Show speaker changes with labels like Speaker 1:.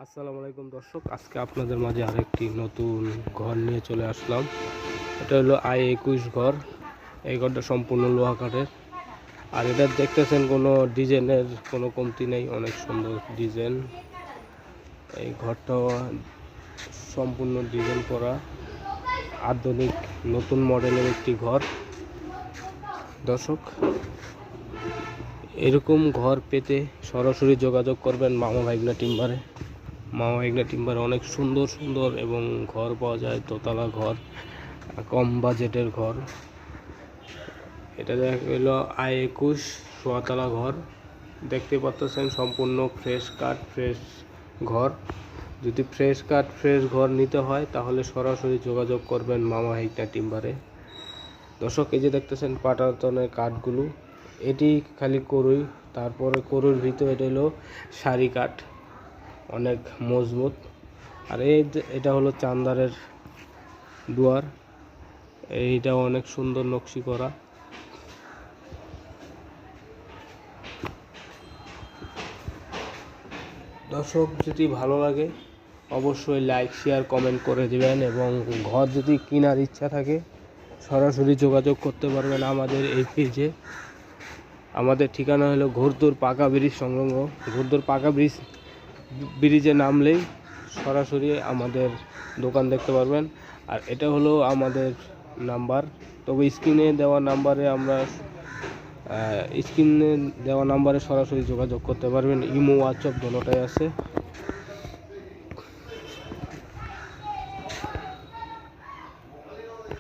Speaker 1: আসসালামু আলাইকুম দর্শক, আজকে আপনাদের মাঝে আরেকটি নতুন ঘর নিয়ে চলে আসলাম। এটা হলো I-21 ঘর। এই ঘরটা সম্পূর্ণ লোহা কাঠের। আর এটা দেখতেছেন কোনো ডিজাইনের কোনো কমতি নেই, অনেক সুন্দর ডিজাইন। এই ঘরটাও সম্পূর্ণ ডিজাইন করা আধুনিক নতুন মডেলের একটি ঘর। দর্শক, এরকম ঘর পেতে সরাসরি যোগাযোগ করবেন মামা ভাইগনা টিম্বারে। মামা ভাইগনা টিম্বারে অনেক সুন্দর সুন্দর এবং ঘর পাওয়া যায়, দোতলা ঘর, কম বাজেটের ঘর। এটা হলো I-21 সোয়াতলা ঘর। দেখতে পাচ্ছেন সম্পূর্ণ ফ্রেশ কাঠ ফ্রেশ ঘর। যদি ফ্রেশ কাঠ ফ্রেশ ঘর নিতে হয় তাহলে সরাসরি যোগাযোগ করবেন মামা ভাইগনা টিম্বারে। দর্শক, এই যে দেখতেছেন পাটাতনের কাঠগুলো, এটি খালি করুই, তারপরে করুর ভিতরে এটা হলো সারি কাঠ, অনেক মজবুত। আর এটা হলো চান্দারের দুয়ার, এইটা অনেক সুন্দর নকশি করা। দর্শক, যদি ভালো লাগে অবশ্যই লাইক শেয়ার কমেন্ট করে দিবেন, এবং ঘর যদি কেনার ইচ্ছা থাকে সরাসরি যোগাযোগ করতে পারবেন আমাদের এই পেজে। আমাদের ঠিকানা হলো ঘোরদৌর পাকা ব্রিজ সংলগ্ন। ঘোরদৌর পাকা ব্রিজে নামলেই সরাসরি আমাদের দোকান দেখতে পারবেন। আর এটা হলো আমাদের নাম্বার। তবে স্ক্রিনে দেওয়া নাম্বারে সরাসরি যোগাযোগ করতে পারবেন। ইমো হোয়াটসঅ্যাপ দোনোটাই আছে।